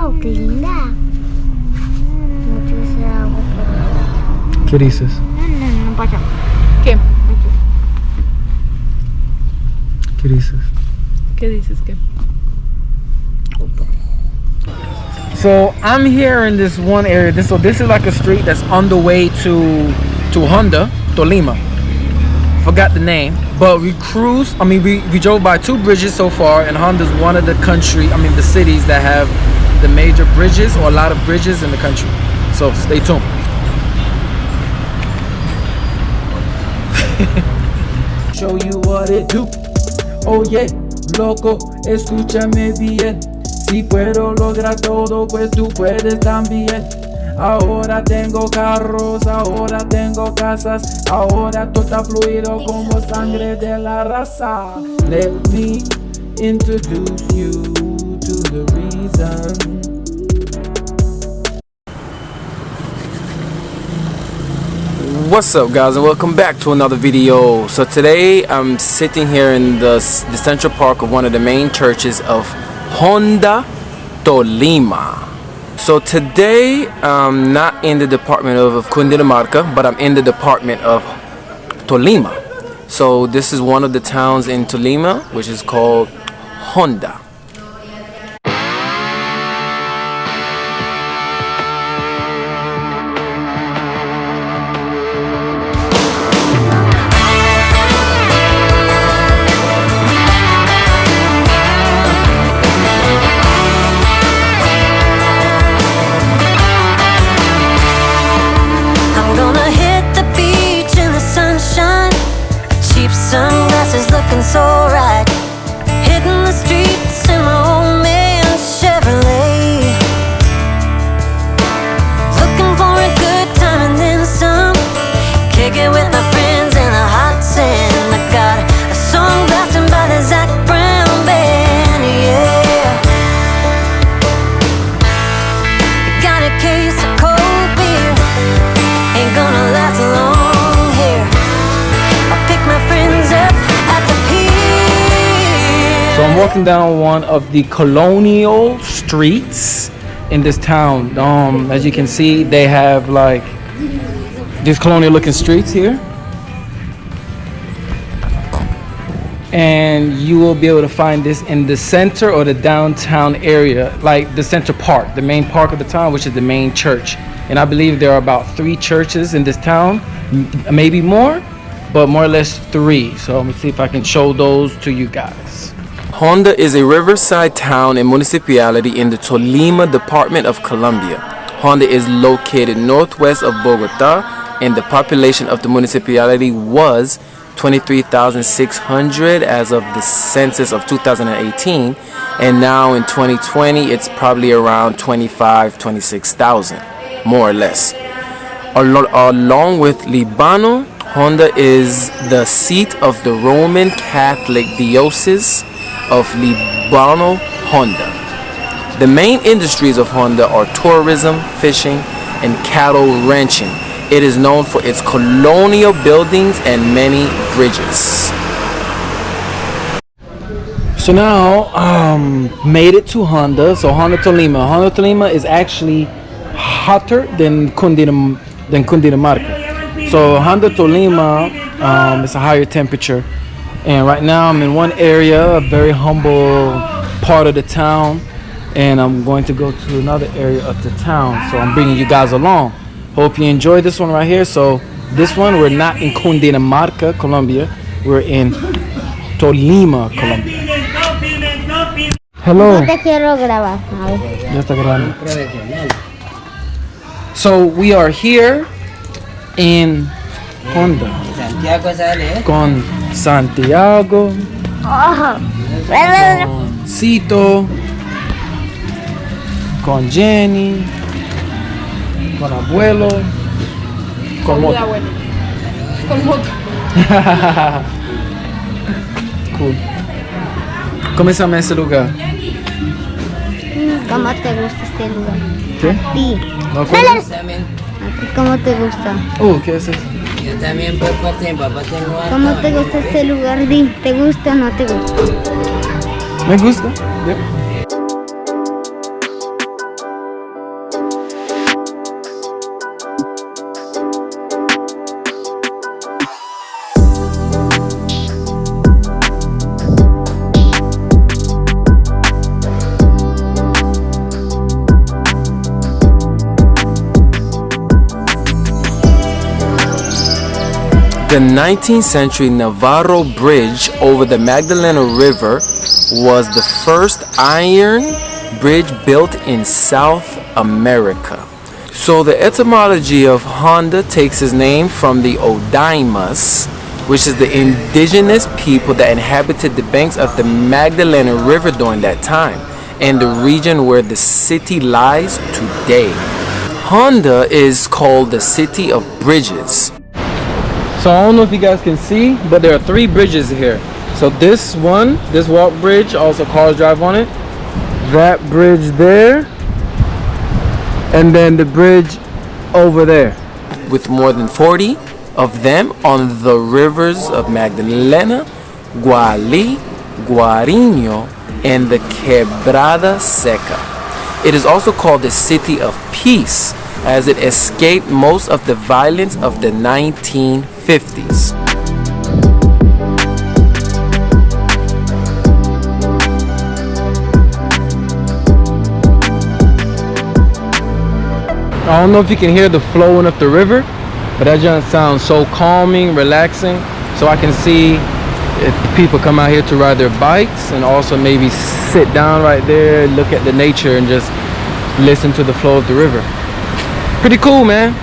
¡Wow! ¡Qué linda! Mucho ese agua. ¿Qué dices? No pasa. ¿Qué? ¿Qué dices? ¿Qué dices qué? So I'm here in this one area. This is like a street that's on the way to Honda Tolima. Forgot the name, but we cruised. I mean, we drove by 2 bridges so far, and Honda's one of the the cities that have the major bridges or a lot of bridges in the country. So stay tuned. Show you what it do. Oh yeah, loco, escúchame bien. Si puedo lograr todo, pues tú puedes también. Ahora tengo carros, ahora tengo casas, ahora todo está fluido como sangre de la raza. Let me introduce you to the reason. What's up, guys, and welcome back to another video. So today I'm sitting here in the central park of one of the main churches of Honda Tolima. So today I'm not in the department of Cundinamarca, but I'm in the department of Tolima. So this is one of the towns in Tolima, which is called Honda. Sunglasses looking so right, hitting the streets in my old man Chevrolet, looking for a good time and then some, kicking with my friends in the hot sand. I got a song blasting by the Zac Brown band, yeah. Got a case of cold beer, ain't gonna last long here. I'll pick my friends up at the pier. So I'm walking down one of the Colonial streets in this town. As you can see, they have like these colonial looking streets here. And you will be able to find this in the center or the downtown area, like the center park, the main park of the town, which is the main church. And I believe there are about 3 churches in this town, maybe more, but more or less 3. So let me see if I can show those to you guys. Honda is a riverside town and municipality in the Tolima department of Colombia. Honda is located northwest of Bogota, and the population of the municipality was 23,600 as of the census of 2018, and now in 2020 it's probably around 26,000, more or less. Along with Libano, Honda is the seat of the Roman Catholic Diocese of Libano, Honda. The main industries of Honda are tourism, fishing, and cattle ranching. It is known for its colonial buildings and many bridges. So now, made it to Honda. So Honda Tolima. Honda Tolima is actually hotter than Cundinamarca. So Honda Tolima is a higher temperature, and right now I'm in one area, a very humble part of the town, and I'm going to go to another area of the town. So I'm bringing you guys along. Hope you enjoy this one right here. So this one, we're not in Cundinamarca, Colombia. We're in Tolima, Colombia. Hello. No te quiero grabar. Ya está grabando. So we are here in Honda con Santiago, Oh. con Cito, con Jenny, con abuelo, con moto. Con moto. Cool. ¿Cómo se llama ese lugar? ¿Cómo te gusta este lugar? ¿Qué? Sí. ¿No acuerdas? ¿A ti cómo te gusta? ¿Qué es eso? Yo también por tiempo, papá tengo algo. ¿Cómo te gusta este lugar? Di, ¿te gusta o no te gusta? Me gusta. Yeah. The 19th century Navarro Bridge over the Magdalena River was the first iron bridge built in South America. So the etymology of Honda takes its name from the Odaimas, which is the indigenous people that inhabited the banks of the Magdalena River during that time, and the region where the city lies today. Honda is called the city of bridges. So I don't know if you guys can see, but there are 3 bridges here. So this one, this walk bridge, also cars drive on it. That bridge there, and then the bridge over there. With more than 40 of them on the rivers of Magdalena, Guali, Guariño, and the Quebrada Seca. It is also called the City of Peace, as it escaped most of the violence of the 1950s. I don't know if you can hear the flowing of the river, but that just sounds so calming, relaxing. So I can see if people come out here to ride their bikes and also maybe sit down right there, look at the nature and just listen to the flow of the river. Pretty cool, man.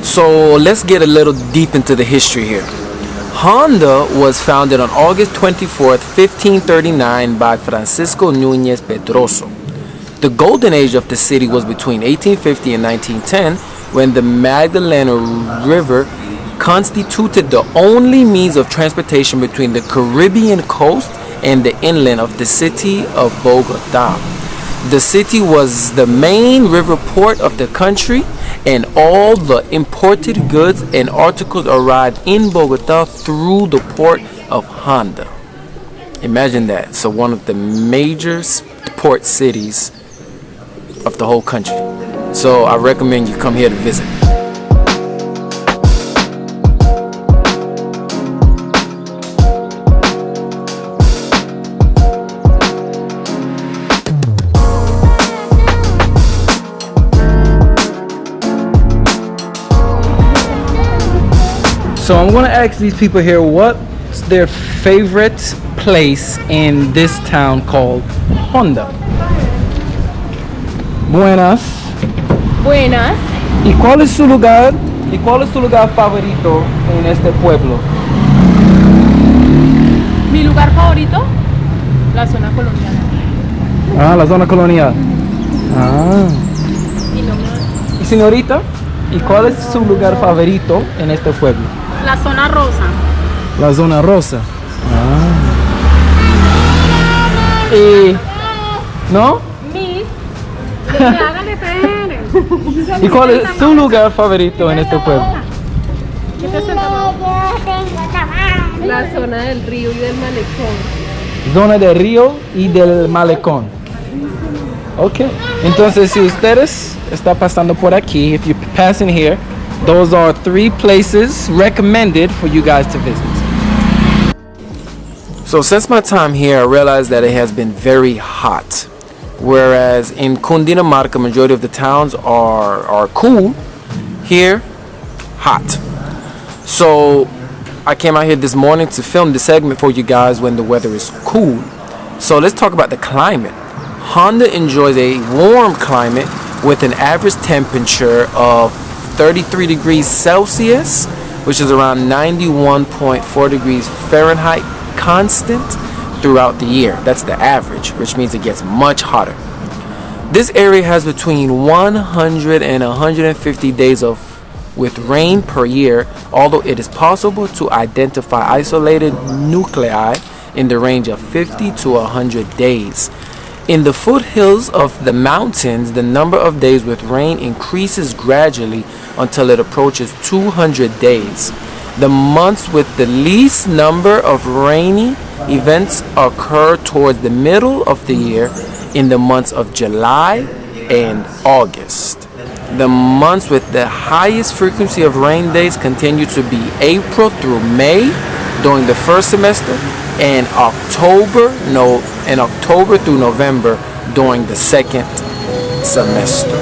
So let's get a little deep into the history here. Honda was founded on August 24th, 1539 by Francisco Núñez Pedroso. The golden age of the city was between 1850 and 1910, when the Magdalena River constituted the only means of transportation between the Caribbean coast and the inland of the city of Bogota. The city was the main river port of the country, and all the imported goods and articles arrived in Bogota through the port of Honda. Imagine that. So one of the major port cities of the whole country. So I recommend you come here to visit. So I'm gonna ask these people here what's their favorite place in this town called Honda. Buenas. Buenas. ¿Y cuál es su lugar? ¿Y cuál es su lugar favorito en este pueblo? Mi lugar favorito, la zona colonial. Ah, la zona colonial. Ah. Y no más. Y señorita, ¿y cuál es su lugar favorito en este pueblo? La zona rosa. La zona rosa. Ah. Y ¿no? Mis. Hágale pere. ¿Y cuál es su lugar favorito en este pueblo? ¿Qué te sientes? La zona del río y del malecón. Zona del río y del malecón. Ok. Entonces, si ustedes están pasando por aquí, if you're passing here, those are 3 places recommended for you guys to visit. So since my time here, I realized that it has been very hot. Whereas in Cundinamarca, majority of the towns are cool. Here, hot. So I came out here this morning to film this segment for you guys when the weather is cool. So let's talk about the climate. Honda enjoys a warm climate with an average temperature of 33 degrees Celsius, which is around 91.4 degrees Fahrenheit constant throughout the year. That's the average, which means it gets much hotter. This area has between 100 and 150 days with rain per year, although it is possible to identify isolated nuclei in the range of 50 to 100 days. In the foothills of the mountains, the number of days with rain increases gradually until it approaches 200 days. The months with the least number of rainy events occur towards the middle of the year in the months of July and August. The months with the highest frequency of rain days continue to be April through May during the first semester, and October through November during the second semester.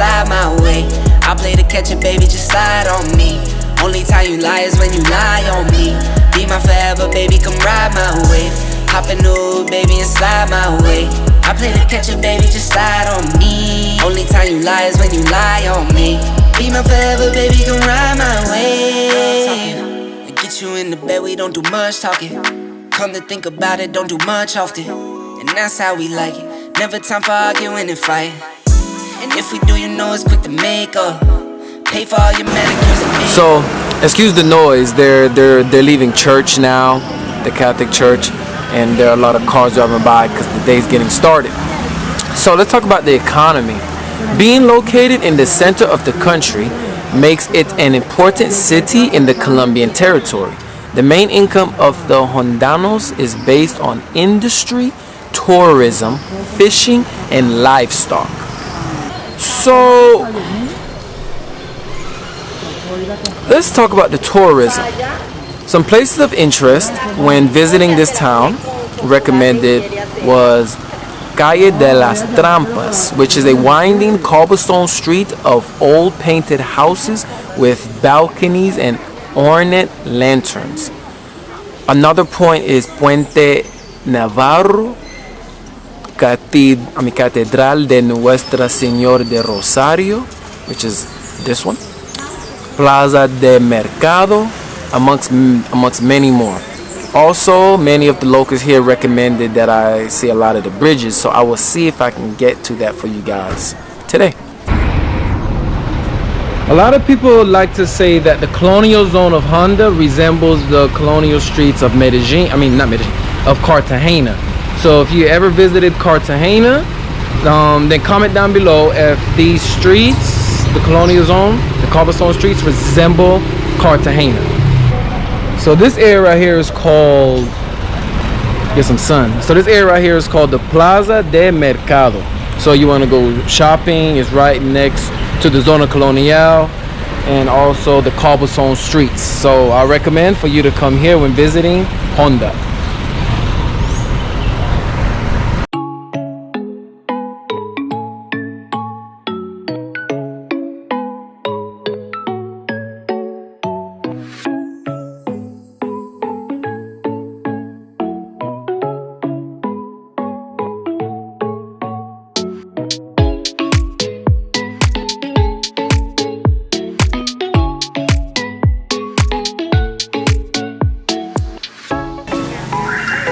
slide my way. I play the catcher, baby, just slide on me. Only time you lie is when you lie on me. Be my forever, baby, come ride my wave. Hop in the hood, baby, and slide my way. I play the catcher, baby, just slide on me. Only time you lie is when you lie on me. Be my forever, baby, come ride my wave. I get you in the bed, we don't do much talking. Come to think about it, don't do much often. And that's how we like it. Never time for arguing and fighting. And if we do, you know it's quick to make up. Pay for all your manicures and makeup. So, excuse the noise. They're leaving church now, the Catholic church, and there are a lot of cars driving by because the day's getting started. So let's talk about the economy. Being located in the center of the country makes it an important city in the Colombian territory. The main income of the Hondanos is based on industry, tourism, fishing, and livestock. So let's talk about the tourism. Some places of interest when visiting this town recommended was Calle de las Trampas, which is a winding cobblestone street of old painted houses with balconies and ornate lanterns. Another point is Puente Navarro, Catedral de Nuestra Señora de Rosario, which is this one, Plaza de Mercado, amongst many more. Also, many of the locals here recommended that I see a lot of the bridges, so I will see if I can get to that for you guys today. A lot of people like to say that the colonial zone of Honda resembles the colonial streets of of Cartagena. So if you ever visited Cartagena, then comment down below if these streets, the colonial zone, the cobblestone streets, resemble Cartagena. So this area right here is called, get some sun. So this area right here is called the Plaza de Mercado. So you want to go shopping, it's right next to the Zona Colonial and also the cobblestone streets. So I recommend for you to come here when visiting Honda.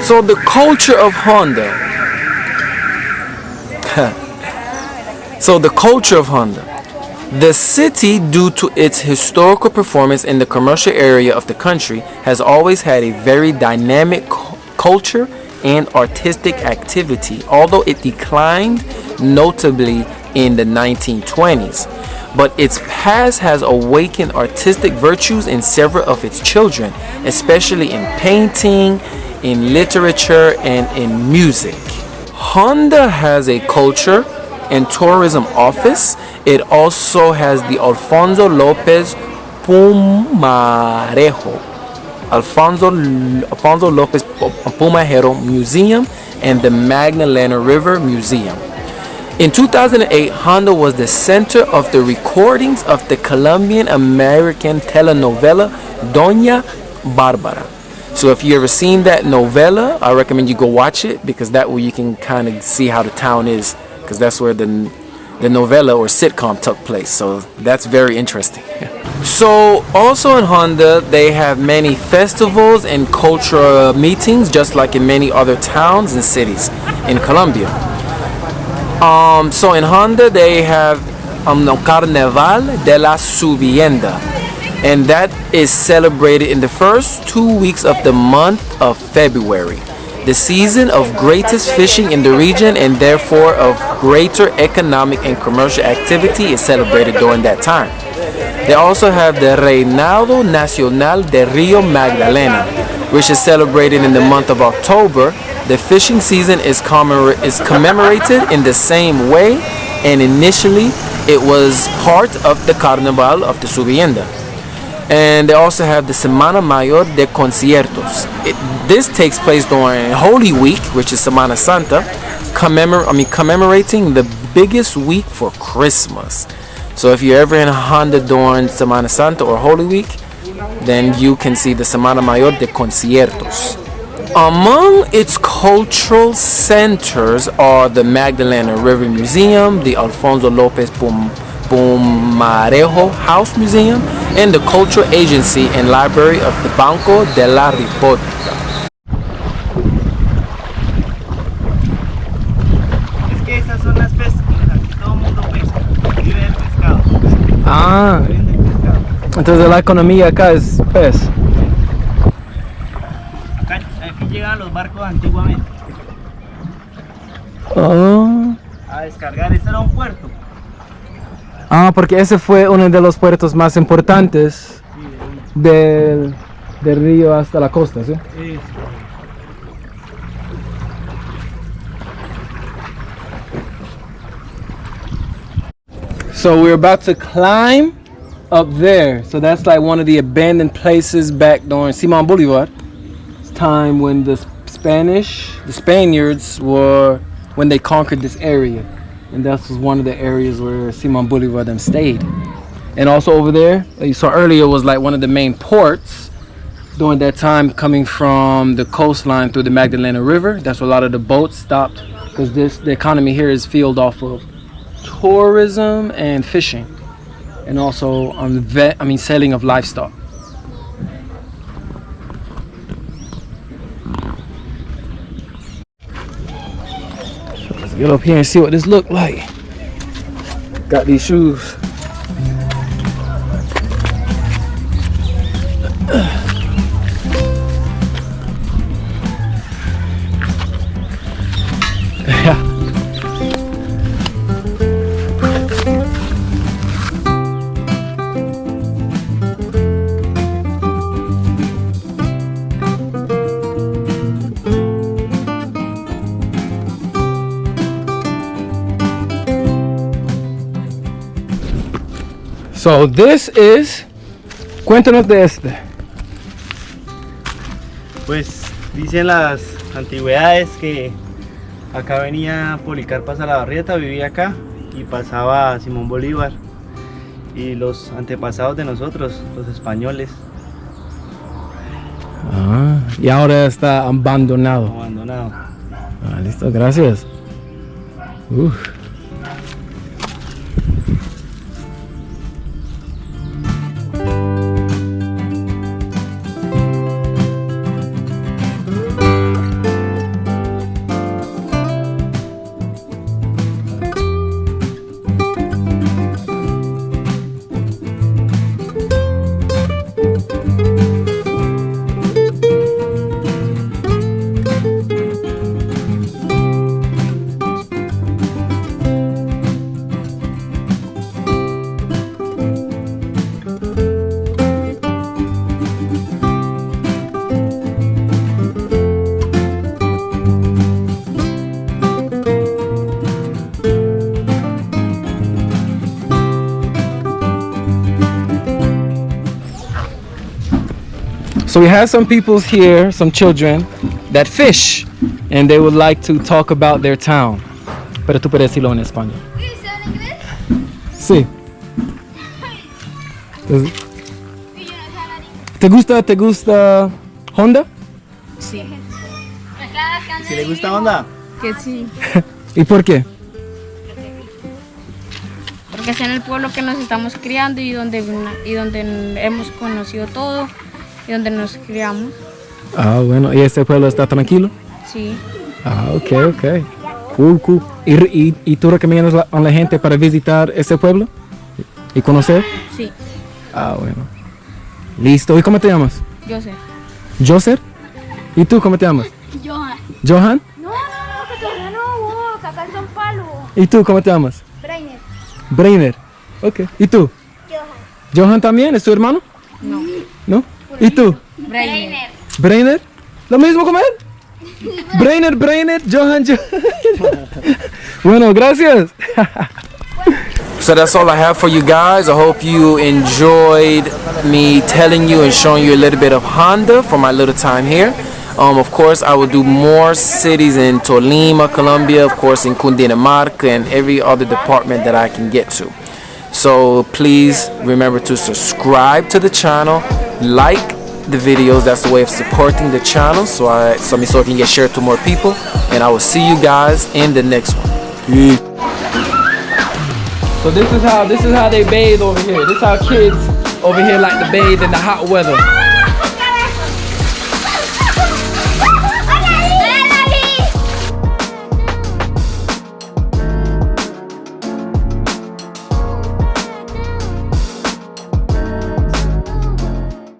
So the culture of Honda. The city, due to its historical performance in the commercial area of the country, has always had a very dynamic culture and artistic activity, although it declined notably in the 1920s. But its past has awakened artistic virtues in several of its children, especially in painting, in literature, and in music. Honda has a culture and tourism office. It also has the Alfonso Lopez Pumajero Museum and the Magdalena River Museum. In 2008, Honda was the center of the recordings of the Colombian-American telenovela Doña Barbara. So if you ever seen that novella, I recommend you go watch it, because that way you can kind of see how the town is, because that's where the novella or sitcom took place. So that's very interesting. So also in Honda, they have many festivals and cultural meetings, just like in many other towns and cities in Colombia. So in Honda, they have Carnaval de la Subienda, and that is celebrated in the first 2 weeks of the month of February, the season of greatest fishing in the region, and therefore of greater economic and commercial activity is celebrated during that time. They also have the Reinado Nacional de Rio Magdalena, which is celebrated in the month of October. The fishing season is commemorated in the same way, and initially it was part of the Carnaval of the Subienda. And they also have the Semana Mayor de Conciertos. This takes place during Holy Week, which is Semana Santa, commemorating the biggest week for Christmas. So if you're ever in Honda during Semana Santa or Holy Week, then you can see the Semana Mayor de Conciertos. Among its cultural centers are the Magdalena River Museum, the Alfonso Lopez Pumarejo House Museum, and the Cultural Agency and Library of the Banco de la República. Es que esas son las pescas, aquí todo el mundo pesca, vive del pescado. Ah, Viven del pescado. entonces la economía acá es pez. Aquí llegaban los barcos antiguamente Oh. a descargar, este era un puerto. Ah, porque ese fue uno de los puertos más importantes del río hasta la costa, ¿sí? Sí. So we're about to climb up there. So that's like one of the abandoned places back during Simon Bolivar time when the Spaniards were, when they conquered this area. And that was one of the areas where Simon Bolivar them stayed. And also over there, like you saw earlier, was like one of the main ports during that time, coming from the coastline through the Magdalena River. That's where a lot of the boats stopped, because the economy here is fueled off of tourism and fishing, and also on selling of livestock. Let's get up here and see what this look like. Got these shoes. So this is, cuéntanos de este. Pues dicen las antigüedades que acá venía Policarpa Salabarrieta, vivía acá y pasaba Simón Bolívar y los antepasados de nosotros, los españoles. Ah, y ahora está abandonado. Abandonado. Ah, listo, gracias. So we have some people here, some children that fish, and they would like to talk about their town. Pero tú puedes decirlo en español. Sí. ¿Te gusta Honda? Sí, ¿Si le gusta Honda? que sí. ¿Y por qué? Porque es en el pueblo que nos estamos criando y donde hemos conocido todo y donde nos criamos. Ah, bueno. ¿Y este pueblo está tranquilo? Sí. Ah, ok. Cool. ¿Y tú recomiendas a la gente para visitar este pueblo? ¿Y conocer? Sí. Ah, bueno. Listo. ¿Y cómo te llamas? Yo sé. ¿Joser? ¿Y tú cómo te llamas? Johan. ¿Johan? No, que todavía no, vos, acá son palos. ¿Y tú cómo te llamas? Brainer. Brainer. Ok. ¿Y tú? Johan. ¿Johan también? ¿Es tu hermano? No. ¿No? ¿Y tú? Brainer. ¿Brainer? ¿Lo mismo como él? Brainer, Johan. Bueno, gracias. So that's all I have for you guys. I hope you enjoyed me telling you and showing you a little bit of Honda for my little time here. Of course, I will do more cities in Tolima, Colombia, of course in Cundinamarca, and every other department that I can get to. So please remember to subscribe to the channel, like the videos. That's the way of supporting the channel, so it can get shared to more people. And I will see you guys in the next one. Peace. So this is how they bathe over here. This is how kids over here like to bathe in the hot weather.